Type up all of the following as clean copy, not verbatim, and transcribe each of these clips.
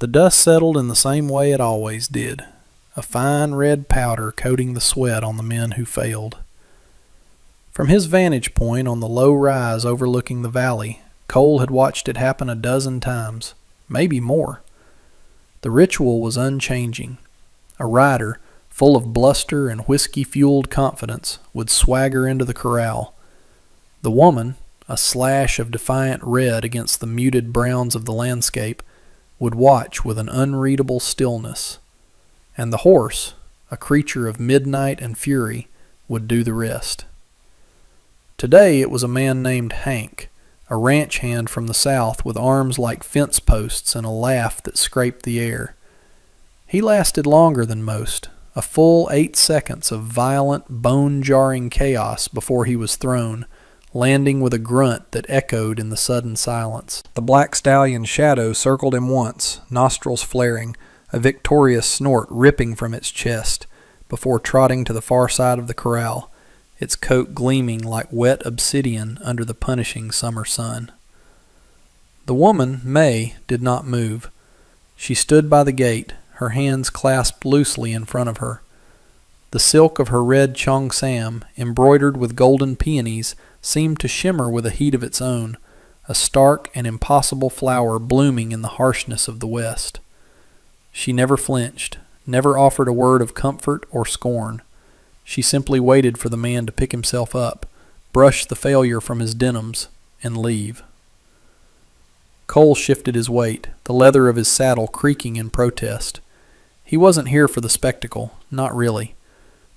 The dust settled in the same way it always did, a fine red powder coating the sweat on the men who failed. From his vantage point on the low rise overlooking the valley, Cole had watched it happen a dozen times, maybe more. The ritual was unchanging. A rider, full of bluster and whiskey-fueled confidence, would swagger into the corral. The woman, a slash of defiant red against the muted browns of the landscape, would watch with an unreadable stillness. And the horse, a creature of midnight and fury, would do the rest. Today it was a man named Hank, a ranch hand from the south with arms like fence posts and a laugh that scraped the air. He lasted longer than most, a full 8 seconds of violent, bone-jarring chaos before he was thrown, landing with a grunt that echoed in the sudden silence. The black stallion's shadow circled him once, nostrils flaring, a victorious snort ripping from its chest, before trotting to the far side of the corral, its coat gleaming like wet obsidian under the punishing summer sun. The woman, May, did not move. She stood by the gate, her hands clasped loosely in front of her. The silk of her red cheongsam, embroidered with golden peonies, seemed to shimmer with a heat of its own, a stark and impossible flower blooming in the harshness of the west. She never flinched, never offered a word of comfort or scorn. She simply waited for the man to pick himself up, brush the failure from his denims, and leave. Cole shifted his weight, the leather of his saddle creaking in protest. He wasn't here for the spectacle, not really.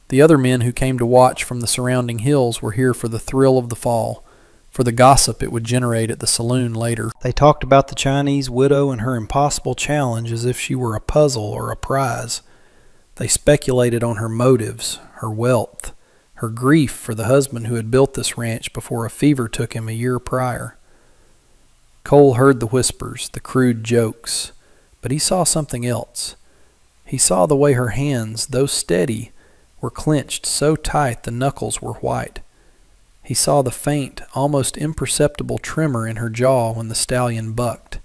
The other men who came to watch from the surrounding hills were here for the thrill of the fall, for the gossip it would generate at the saloon later. They talked about the Chinese widow and her impossible challenge as if she were a puzzle or a prize. They speculated on her motives, her wealth, her grief for the husband who had built this ranch before a fever took him a year prior. Cole heard the whispers, the crude jokes, but he saw something else. He saw the way her hands, though steady, were clenched so tight the knuckles were white. He saw the faint, almost imperceptible tremor in her jaw when the stallion bucked.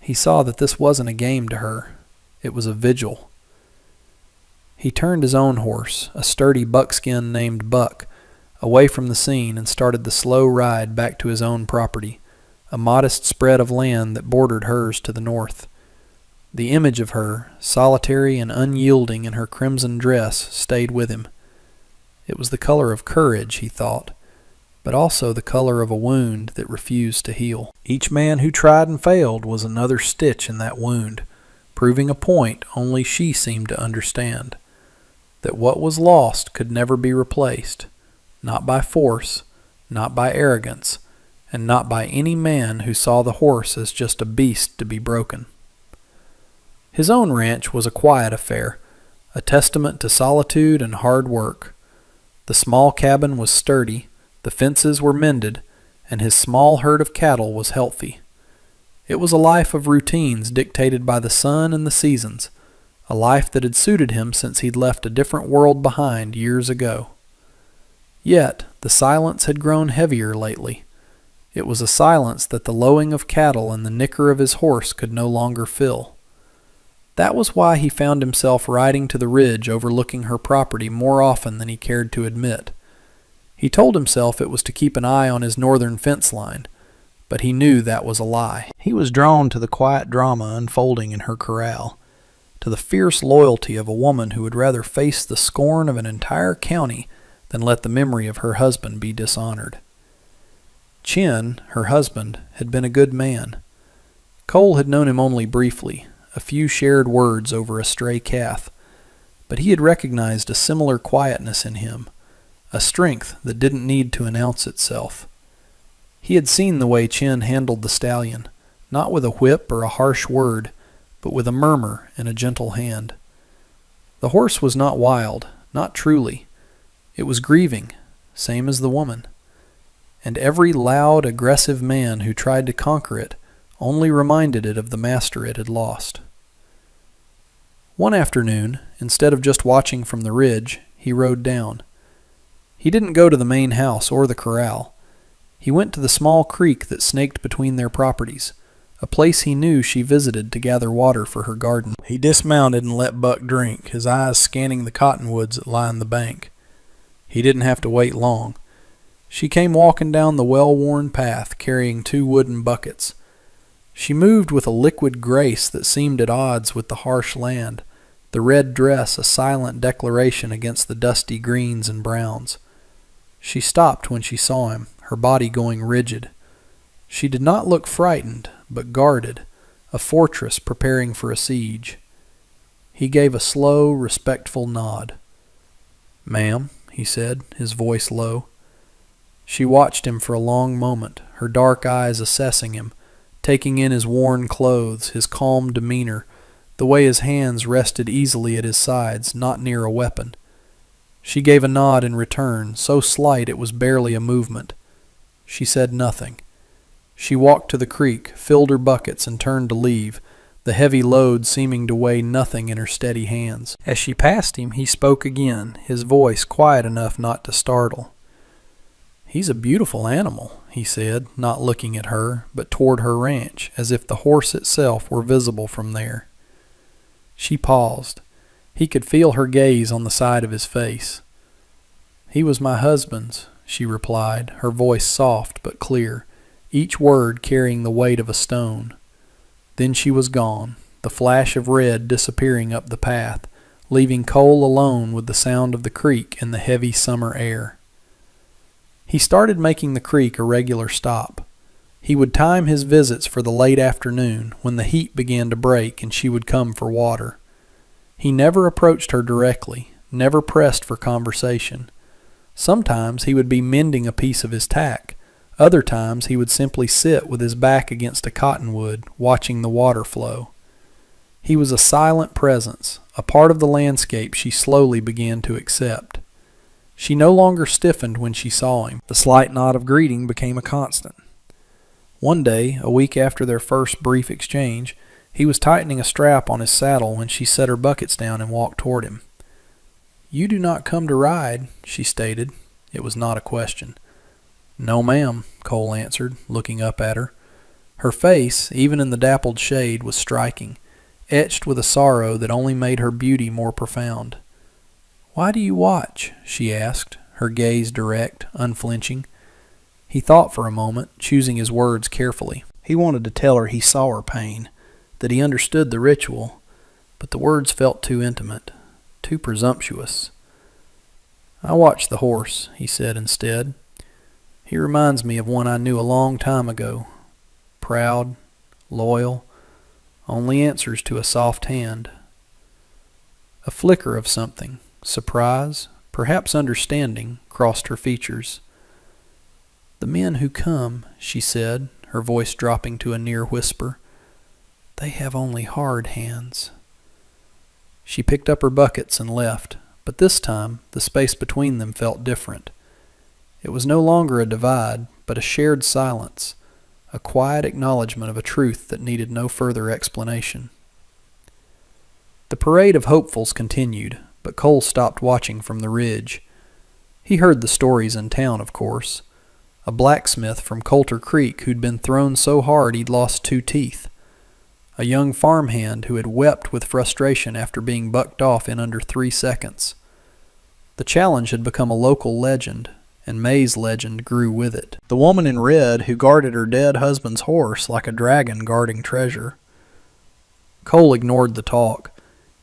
He saw that this wasn't a game to her. It was a vigil. He turned his own horse, a sturdy buckskin named Buck, away from the scene and started the slow ride back to his own property, a modest spread of land that bordered hers to the north. The image of her, solitary and unyielding in her crimson dress, stayed with him. It was the color of courage, he thought, but also the color of a wound that refused to heal. Each man who tried and failed was another stitch in that wound, proving a point only she seemed to understand, that what was lost could never be replaced, not by force, not by arrogance, and not by any man who saw the horse as just a beast to be broken. His own ranch was a quiet affair, a testament to solitude and hard work. The small cabin was sturdy, the fences were mended, and his small herd of cattle was healthy. It was a life of routines dictated by the sun and the seasons, a life that had suited him since he'd left a different world behind years ago. Yet the silence had grown heavier lately. It was a silence that the lowing of cattle and the nicker of his horse could no longer fill. That was why he found himself riding to the ridge overlooking her property more often than he cared to admit. He told himself it was to keep an eye on his northern fence line, but he knew that was a lie. He was drawn to the quiet drama unfolding in her corral, to the fierce loyalty of a woman who would rather face the scorn of an entire county than let the memory of her husband be dishonored. Chin, her husband, had been a good man. Cole had known him only briefly, a few shared words over a stray calf, but he had recognized a similar quietness in him, a strength that didn't need to announce itself. He had seen the way Chin handled the stallion, not with a whip or a harsh word, but with a murmur and a gentle hand. The horse was not wild, not truly. It was grieving, same as the woman. And every loud, aggressive man who tried to conquer it only reminded it of the master it had lost. One afternoon, instead of just watching from the ridge, he rode down. He didn't go to the main house or the corral. He went to the small creek that snaked between their properties, a place he knew she visited to gather water for her garden. He dismounted and let Buck drink, his eyes scanning the cottonwoods that lined the bank. He didn't have to wait long. She came walking down the well-worn path, carrying 2 wooden buckets. She moved with a liquid grace that seemed at odds with the harsh land, the red dress a silent declaration against the dusty greens and browns. She stopped when she saw him, her body going rigid. She did not look frightened, but guarded, a fortress preparing for a siege. He gave a slow, respectful nod. "Ma'am," he said, his voice low. She watched him for a long moment, her dark eyes assessing him, taking in his worn clothes, his calm demeanor, the way his hands rested easily at his sides, not near a weapon. She gave a nod in return, so slight it was barely a movement. She said nothing. She walked to the creek, filled her buckets, and turned to leave, the heavy load seeming to weigh nothing in her steady hands. As she passed him, he spoke again, his voice quiet enough not to startle. "He's a beautiful animal," he said, not looking at her, but toward her ranch, as if the horse itself were visible from there. She paused. He could feel her gaze on the side of his face. "He was my husband's," she replied, her voice soft but clear, each word carrying the weight of a stone. Then she was gone, the flash of red disappearing up the path, leaving Cole alone with the sound of the creek in the heavy summer air. He started making the creek a regular stop. He would time his visits for the late afternoon, when the heat began to break and she would come for water. He never approached her directly, never pressed for conversation. Sometimes he would be mending a piece of his tack. Other times he would simply sit with his back against a cottonwood, watching the water flow. He was a silent presence, a part of the landscape she slowly began to accept. She no longer stiffened when she saw him. The slight nod of greeting became a constant. One day, a week after their first brief exchange, he was tightening a strap on his saddle when she set her buckets down and walked toward him. "You do not come to ride," she stated. It was not a question. "No, ma'am," Cole answered, looking up at her. Her face, even in the dappled shade, was striking, etched with a sorrow that only made her beauty more profound. "Why do you watch?" she asked, her gaze direct, unflinching. He thought for a moment, choosing his words carefully. He wanted to tell her he saw her pain, that he understood the ritual, but the words felt too intimate, too presumptuous. "I watch the horse," he said instead. "He reminds me of one I knew a long time ago. Proud, loyal, only answers to a soft hand." A flicker of something, surprise, perhaps understanding, crossed her features. "The men who come," she said, her voice dropping to a near whisper, "they have only hard hands." She picked up her buckets and left, but this time the space between them felt different. It was no longer a divide, but a shared silence, a quiet acknowledgement of a truth that needed no further explanation. The parade of hopefuls continued, but Cole stopped watching from the ridge. He heard the stories in town, of course. A blacksmith from Coulter Creek who'd been thrown so hard he'd lost 2 teeth. A young farmhand who had wept with frustration after being bucked off in under 3 seconds. The challenge had become a local legend, and May's legend grew with it. The woman in red who guarded her dead husband's horse like a dragon guarding treasure. Cole ignored the talk.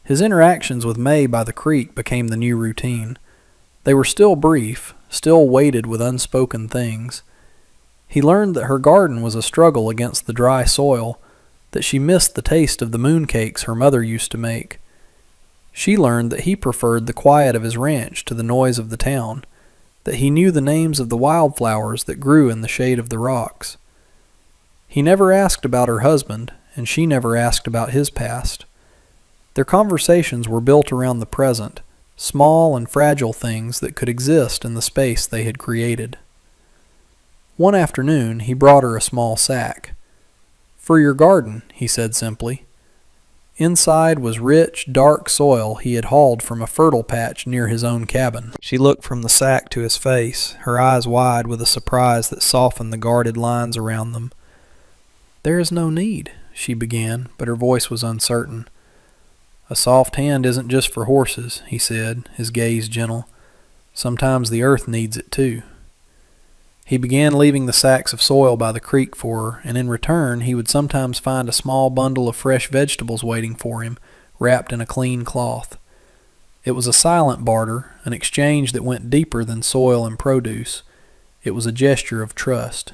His interactions with May by the creek became the new routine. They were still brief, still weighted with unspoken things. He learned that her garden was a struggle against the dry soil, that she missed the taste of the mooncakes her mother used to make. She learned that he preferred the quiet of his ranch to the noise of the town, that he knew the names of the wildflowers that grew in the shade of the rocks. He never asked about her husband, and she never asked about his past. Their conversations were built around the present, small and fragile things that could exist in the space they had created. One afternoon he brought her a small sack. "For your garden," he said simply. Inside was rich, dark soil he had hauled from a fertile patch near his own cabin. She looked from the sack to his face, her eyes wide with a surprise that softened the guarded lines around them. "There is no need," she began, but her voice was uncertain. "A soft hand isn't just for horses," he said, his gaze gentle. "Sometimes the earth needs it too." He began leaving the sacks of soil by the creek for her, and in return he would sometimes find a small bundle of fresh vegetables waiting for him, wrapped in a clean cloth. It was a silent barter, an exchange that went deeper than soil and produce. It was a gesture of trust.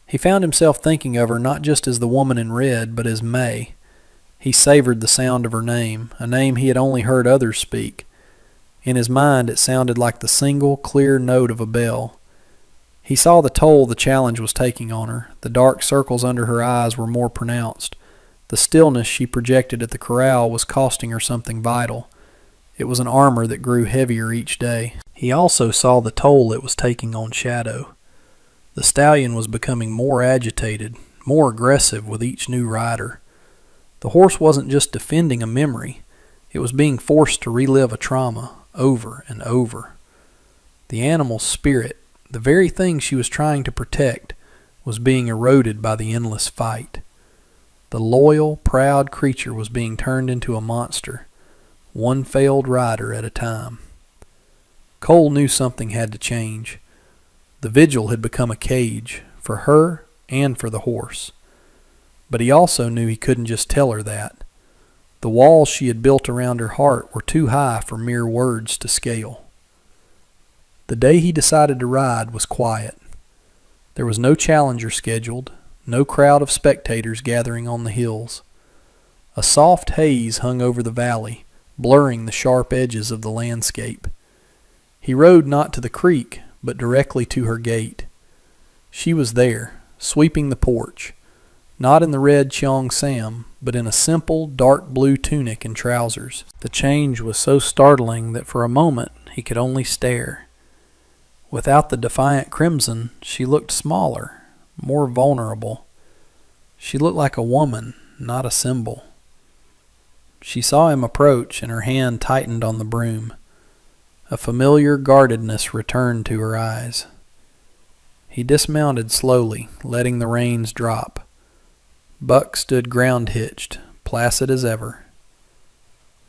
He found himself thinking of her not just as the woman in red, but as May. He savored the sound of her name, a name he had only heard others speak. In his mind it sounded like the single, clear note of a bell. He saw the toll the challenge was taking on her. The dark circles under her eyes were more pronounced. The stillness she projected at the corral was costing her something vital. It was an armor that grew heavier each day. He also saw the toll it was taking on Shadow. The stallion was becoming more agitated, more aggressive with each new rider. The horse wasn't just defending a memory. It was being forced to relive a trauma over and over. The animal's spirit, the very thing she was trying to protect, was being eroded by the endless fight. The loyal, proud creature was being turned into a monster, one failed rider at a time. Cole knew something had to change. The vigil had become a cage, for her and for the horse. But he also knew he couldn't just tell her that. The walls she had built around her heart were too high for mere words to scale. The day he decided to ride was quiet. There was no challenger scheduled, no crowd of spectators gathering on the hills. A soft haze hung over the valley, blurring the sharp edges of the landscape. He rode not to the creek, but directly to her gate. She was there, sweeping the porch, not in the red Cheong Sam, but in a simple, dark blue tunic and trousers. The change was so startling that for a moment he could only stare. Without the defiant crimson, she looked smaller, more vulnerable. She looked like a woman, not a symbol. She saw him approach, and her hand tightened on the broom. A familiar guardedness returned to her eyes. He dismounted slowly, letting the reins drop. Buck stood ground-hitched, placid as ever.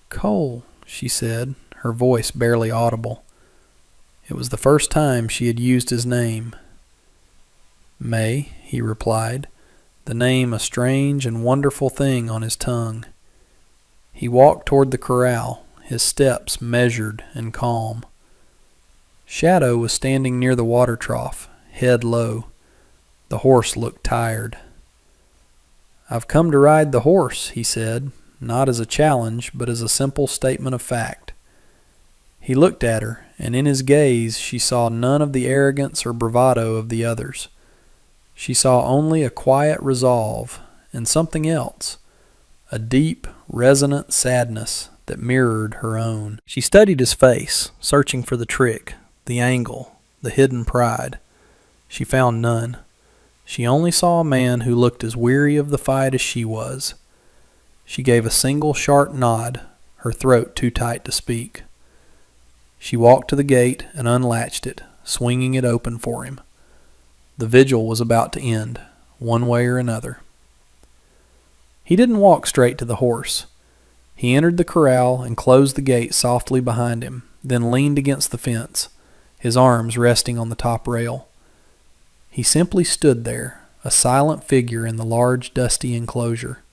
"Cole," she said, her voice barely audible. It was the first time she had used his name. "May," he replied, the name a strange and wonderful thing on his tongue. He walked toward the corral, his steps measured and calm. Shadow was standing near the water trough, head low. The horse looked tired. "I've come to ride the horse," he said, not as a challenge, but as a simple statement of fact. He looked at her, and in his gaze she saw none of the arrogance or bravado of the others. She saw only a quiet resolve, and something else, a deep, resonant sadness that mirrored her own. She studied his face, searching for the trick, the angle, the hidden pride. She found none. She only saw a man who looked as weary of the fight as she was. She gave a single sharp nod, her throat too tight to speak. She walked to the gate and unlatched it, swinging it open for him. The vigil was about to end, one way or another. He didn't walk straight to the horse. He entered the corral and closed the gate softly behind him, then leaned against the fence, his arms resting on the top rail. He simply stood there, a silent figure in the large, dusty enclosure.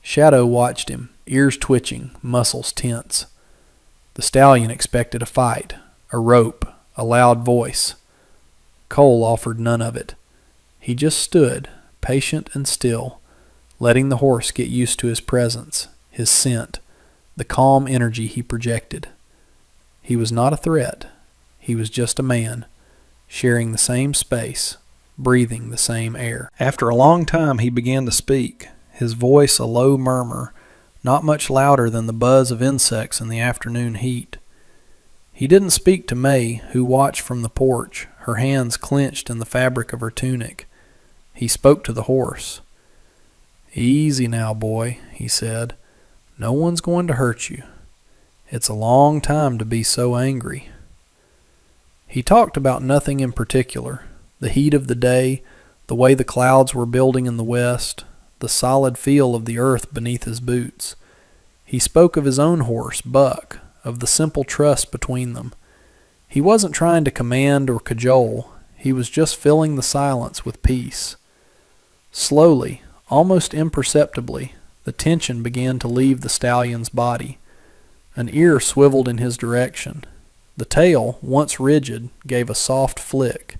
Shadow watched him, ears twitching, muscles tense. The stallion expected a fight, a rope, a loud voice. Cole offered none of it. He just stood, patient and still, letting the horse get used to his presence, his scent, the calm energy he projected. He was not a threat. He was just a man, sharing the same space, breathing the same air. After a long time he began to speak, his voice a low murmur, not much louder than the buzz of insects in the afternoon heat. He didn't speak to May, who watched from the porch, her hands clenched in the fabric of her tunic. He spoke to the horse. "Easy now, boy," he said. "No one's going to hurt you. It's a long time to be so angry." He talked about nothing in particular, the heat of the day, the way the clouds were building in the west, the solid feel of the earth beneath his boots. He spoke of his own horse, Buck, of the simple trust between them. He wasn't trying to command or cajole. He was just filling the silence with peace. Slowly, almost imperceptibly, the tension began to leave the stallion's body. An ear swiveled in his direction. The tail, once rigid, gave a soft flick.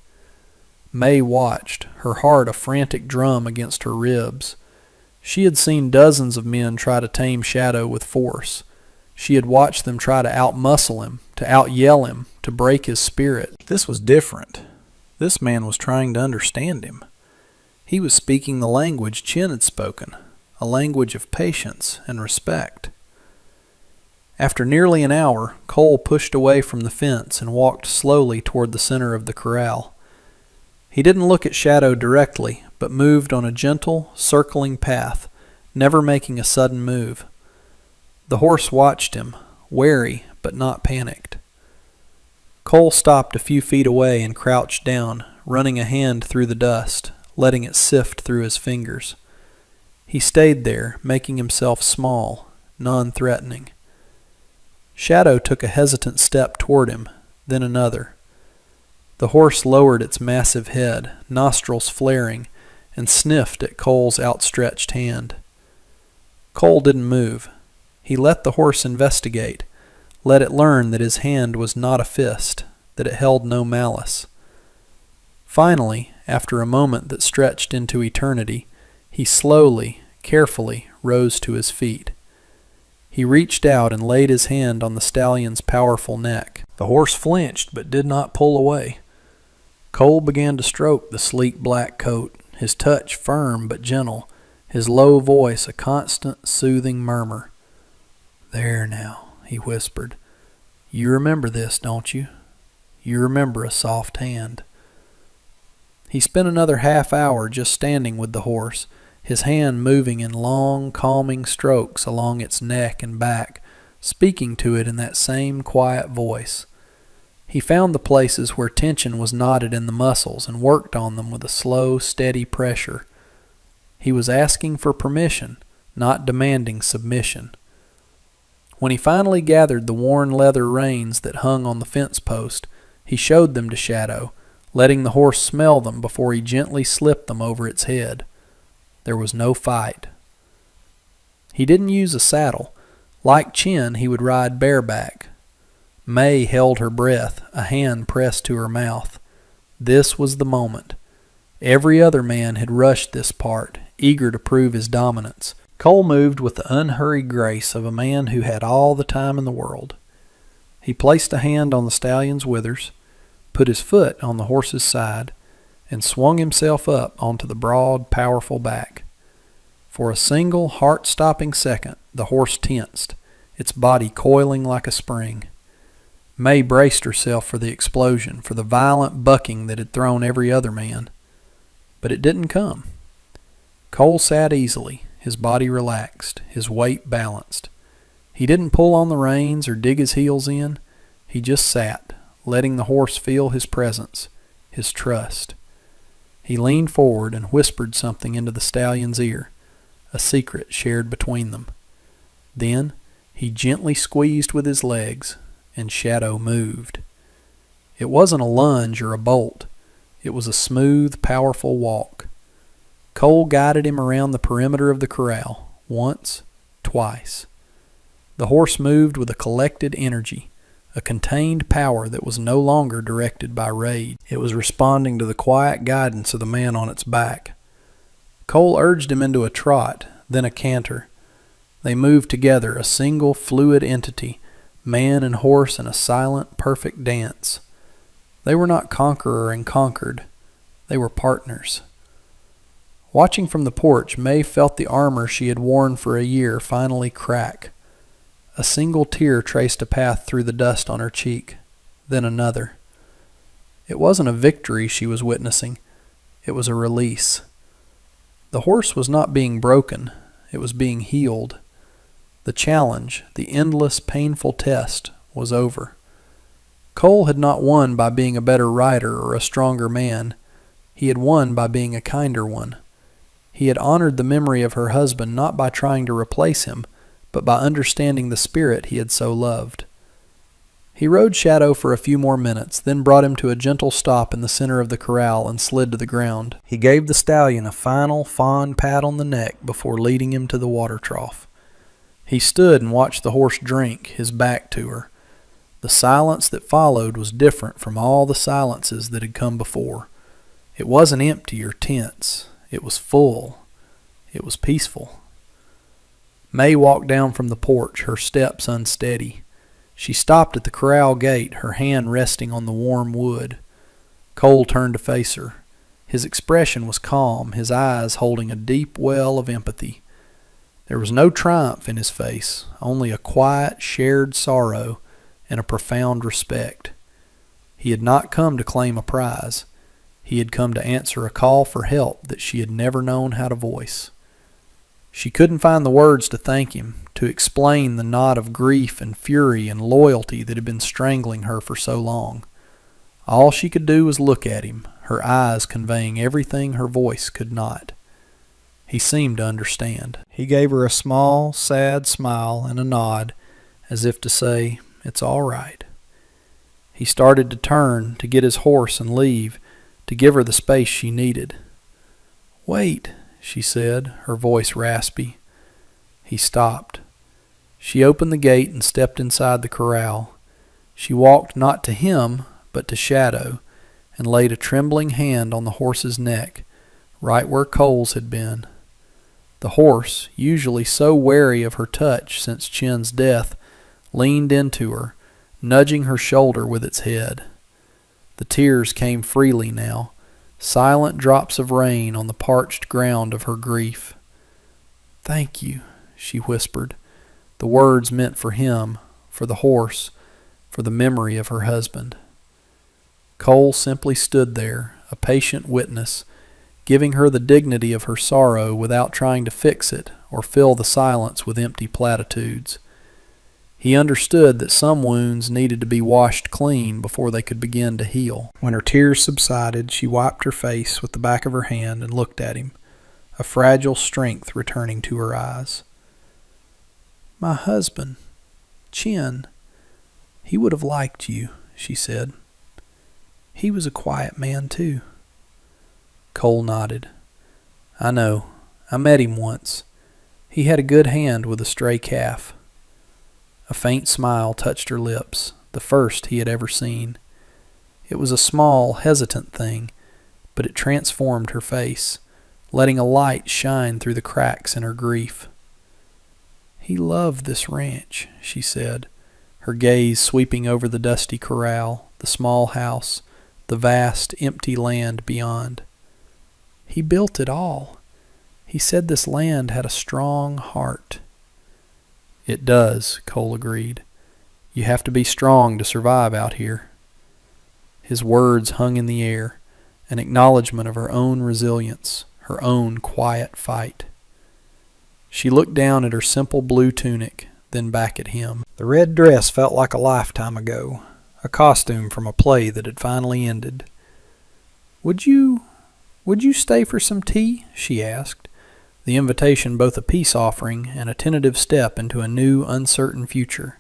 May watched, her heart a frantic drum against her ribs. She had seen dozens of men try to tame Shadow with force. She had watched them try to out-muscle him, to out-yell him, to break his spirit. This was different. This man was trying to understand him. He was speaking the language Chin had spoken, a language of patience and respect. After nearly an hour, Cole pushed away from the fence and walked slowly toward the center of the corral. He didn't look at Shadow directly, but moved on a gentle, circling path, never making a sudden move. The horse watched him, wary but not panicked. Cole stopped a few feet away and crouched down, running a hand through the dust, letting it sift through his fingers. He stayed there, making himself small, non-threatening. Shadow took a hesitant step toward him, then another. The horse lowered its massive head, nostrils flaring, and sniffed at Cole's outstretched hand. Cole didn't move. He let the horse investigate, let it learn that his hand was not a fist, that it held no malice. Finally, after a moment that stretched into eternity, he slowly, carefully rose to his feet. He reached out and laid his hand on the stallion's powerful neck. The horse flinched but did not pull away. Cole began to stroke the sleek black coat, his touch firm but gentle, his low voice a constant, soothing murmur. "There now," he whispered. "You remember this, don't you? You remember a soft hand." He spent another half hour just standing with the horse, his hand moving in long, calming strokes along its neck and back, speaking to it in that same quiet voice. He found the places where tension was knotted in the muscles and worked on them with a slow, steady pressure. He was asking for permission, not demanding submission. When he finally gathered the worn leather reins that hung on the fence post, he showed them to Shadow, letting the horse smell them before he gently slipped them over its head. There was no fight. He didn't use a saddle. Like Chin, he would ride bareback. May held her breath, a hand pressed to her mouth. This was the moment. Every other man had rushed this part, eager to prove his dominance. Cole moved with the unhurried grace of a man who had all the time in the world. He placed a hand on the stallion's withers, put his foot on the horse's side, and swung himself up onto the broad, powerful back. For a single, heart-stopping second, the horse tensed, its body coiling like a spring. May braced herself for the explosion, for the violent bucking that had thrown every other man. But it didn't come. Cole sat easily, his body relaxed, his weight balanced. He didn't pull on the reins or dig his heels in. He just sat, letting the horse feel his presence, his trust. He leaned forward and whispered something into the stallion's ear, a secret shared between them. Then he gently squeezed with his legs, and Shadow moved. It wasn't a lunge or a bolt. It was a smooth, powerful walk. Cole guided him around the perimeter of the corral, once, twice. The horse moved with a collected energy, a contained power that was no longer directed by rage. It was responding to the quiet guidance of the man on its back. Cole urged him into a trot, then a canter. They moved together, a single fluid entity, man and horse in a silent, perfect dance. They were not conqueror and conquered. They were partners. Watching from the porch, May felt the armor she had worn for a year finally crack. A single tear traced a path through the dust on her cheek, then another. It wasn't a victory she was witnessing. It was a release. The horse was not being broken. It was being healed. The challenge, the endless, painful test, was over. Cole had not won by being a better rider or a stronger man. He had won by being a kinder one. He had honored the memory of her husband not by trying to replace him, but by understanding the spirit he had so loved. He rode Shadow for a few more minutes, then brought him to a gentle stop in the center of the corral and slid to the ground. He gave the stallion a final, fond pat on the neck before leading him to the water trough. He stood and watched the horse drink, his back to her. The silence that followed was different from all the silences that had come before. It wasn't empty or tense. It was full. It was peaceful. May walked down from the porch, her steps unsteady. She stopped at the corral gate, her hand resting on the warm wood. Cole turned to face her. His expression was calm, his eyes holding a deep well of empathy. There was no triumph in his face, only a quiet, shared sorrow and a profound respect. He had not come to claim a prize. He had come to answer a call for help that she had never known how to voice. She couldn't find the words to thank him, to explain the knot of grief and fury and loyalty that had been strangling her for so long. All she could do was look at him, her eyes conveying everything her voice could not. He seemed to understand. He gave her a small, sad smile and a nod, as if to say, "It's all right." He started to turn, to get his horse and leave, to give her the space she needed. "Wait," she said, her voice raspy. He stopped. She opened the gate and stepped inside the corral. She walked not to him, but to Shadow, and laid a trembling hand on the horse's neck, right where Cole's had been. The horse, usually so wary of her touch since Chin's death, leaned into her, nudging her shoulder with its head. The tears came freely now, silent drops of rain on the parched ground of her grief. "Thank you," she whispered, the words meant for him, for the horse, for the memory of her husband. Cole simply stood there, a patient witness, giving her the dignity of her sorrow without trying to fix it or fill the silence with empty platitudes. He understood that some wounds needed to be washed clean before they could begin to heal. When her tears subsided, she wiped her face with the back of her hand and looked at him, a fragile strength returning to her eyes. "My husband, Chin, he would have liked you," she said. "He was a quiet man, too." Cole nodded. "I know. I met him once. He had a good hand with a stray calf." A faint smile touched her lips, the first he had ever seen. It was a small, hesitant thing, but it transformed her face, letting a light shine through the cracks in her grief. "He loved this ranch," she said, her gaze sweeping over the dusty corral, the small house, the vast, empty land beyond. "He built it all. He said this land had a strong heart." "It does," Cole agreed. "You have to be strong to survive out here." His words hung in the air, an acknowledgment of her own resilience, her own quiet fight. She looked down at her simple blue tunic, then back at him. The red dress felt like a lifetime ago, a costume from a play that had finally ended. Would you stay for some tea?" she asked, the invitation both a peace offering and a tentative step into a new, uncertain future.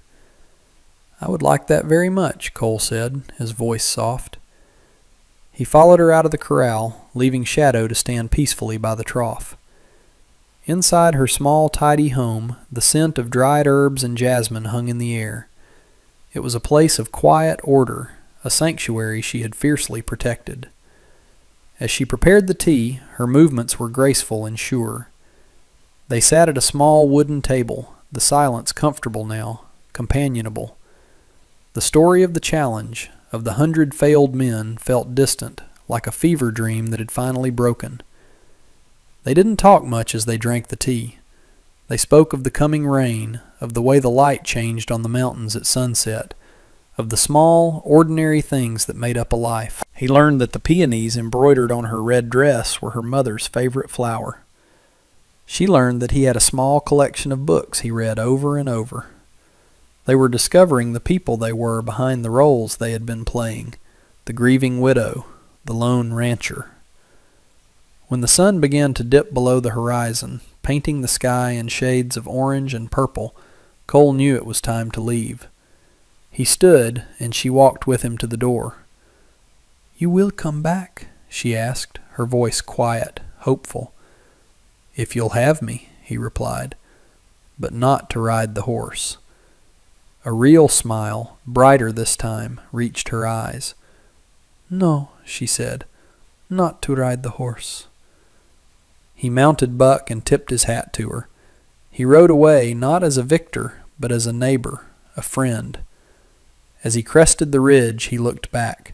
"I would like that very much," Cole said, his voice soft. He followed her out of the corral, leaving Shadow to stand peacefully by the trough. Inside her small, tidy home, the scent of dried herbs and jasmine hung in the air. It was a place of quiet order, a sanctuary she had fiercely protected. As she prepared the tea, her movements were graceful and sure. They sat at a small wooden table, the silence comfortable now, companionable. The story of the challenge, of the 100 failed men, felt distant, like a fever dream that had finally broken. They didn't talk much as they drank the tea. They spoke of the coming rain, of the way the light changed on the mountains at sunset, of the small, ordinary things that made up a life. He learned that the peonies embroidered on her red dress were her mother's favorite flower. She learned that he had a small collection of books he read over and over. They were discovering the people they were behind the roles they had been playing, the grieving widow, the lone rancher. When the sun began to dip below the horizon, painting the sky in shades of orange and purple, Cole knew it was time to leave. He stood, and she walked with him to the door. "You will come back?" she asked, her voice quiet, hopeful. "If you'll have me," he replied, "but not to ride the horse." A real smile, brighter this time, reached her eyes. "No," she said, "not to ride the horse." He mounted Buck and tipped his hat to her. He rode away not as a victor, but as a neighbor, a friend. As he crested the ridge, he looked back.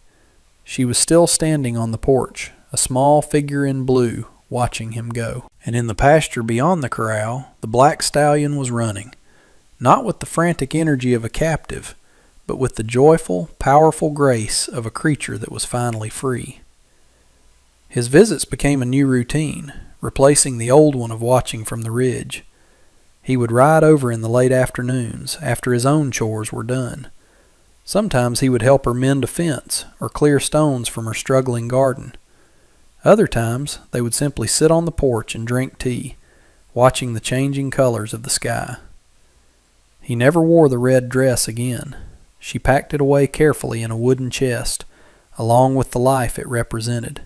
She was still standing on the porch, a small figure in blue, watching him go. And in the pasture beyond the corral, the black stallion was running, not with the frantic energy of a captive, but with the joyful, powerful grace of a creature that was finally free. His visits became a new routine, replacing the old one of watching from the ridge. He would ride over in the late afternoons, after his own chores were done. Sometimes he would help her mend a fence or clear stones from her struggling garden. Other times they would simply sit on the porch and drink tea, watching the changing colors of the sky. He never wore the red dress again. She packed it away carefully in a wooden chest, along with the life it represented.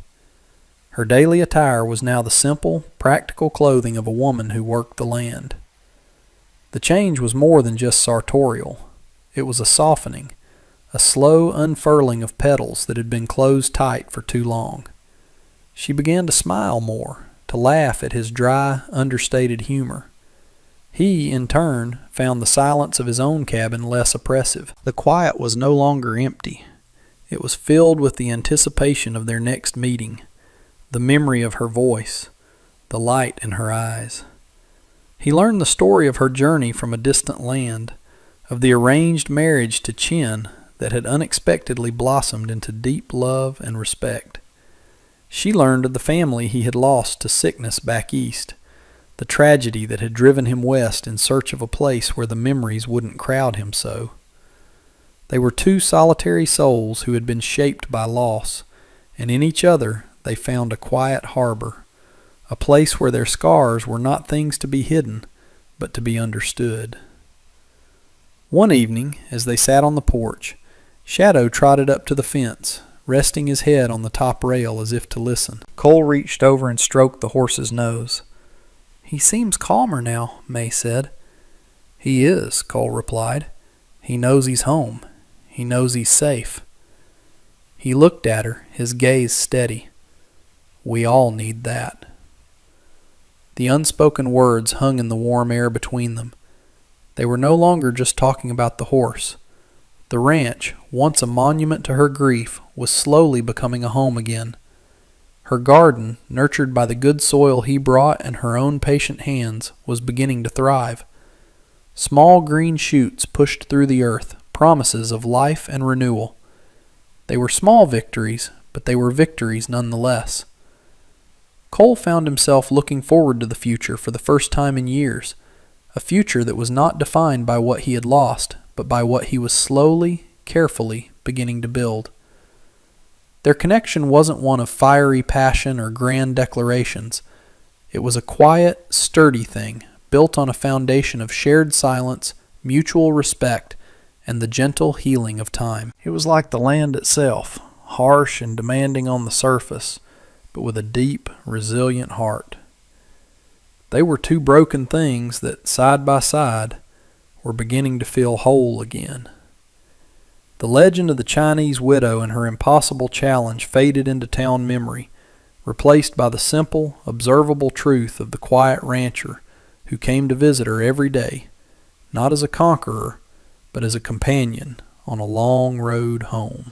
Her daily attire was now the simple, practical clothing of a woman who worked the land. The change was more than just sartorial. It was a softening, a slow unfurling of petals that had been closed tight for too long. She began to smile more, to laugh at his dry, understated humor. He, in turn, found the silence of his own cabin less oppressive. The quiet was no longer empty. It was filled with the anticipation of their next meeting, the memory of her voice, the light in her eyes. He learned the story of her journey from a distant land, of the arranged marriage to Chin that had unexpectedly blossomed into deep love and respect. She learned of the family he had lost to sickness back east, the tragedy that had driven him west in search of a place where the memories wouldn't crowd him so. They were two solitary souls who had been shaped by loss, and in each other they found a quiet harbor, a place where their scars were not things to be hidden, but to be understood. One evening, as they sat on the porch, Shadow trotted up to the fence, resting his head on the top rail as if to listen. Cole reached over and stroked the horse's nose. "He seems calmer now," May said. "He is," Cole replied. "He knows he's home. He knows he's safe." He looked at her, his gaze steady. "We all need that." The unspoken words hung in the warm air between them. They were no longer just talking about the horse. The ranch, once a monument to her grief, was slowly becoming a home again. Her garden, nurtured by the good soil he brought and her own patient hands, was beginning to thrive. Small green shoots pushed through the earth, promises of life and renewal. They were small victories, but they were victories nonetheless. Cole found himself looking forward to the future for the first time in years, a future that was not defined by what he had lost, but by what he was slowly, carefully beginning to build. Their connection wasn't one of fiery passion or grand declarations. It was a quiet, sturdy thing, built on a foundation of shared silence, mutual respect, and the gentle healing of time. It was like the land itself, harsh and demanding on the surface, but with a deep, resilient heart. They were two broken things that, side by side, were beginning to feel whole again. The legend of the Chinese widow and her impossible challenge faded into town memory, replaced by the simple, observable truth of the quiet rancher who came to visit her every day, not as a conqueror, but as a companion on a long road home.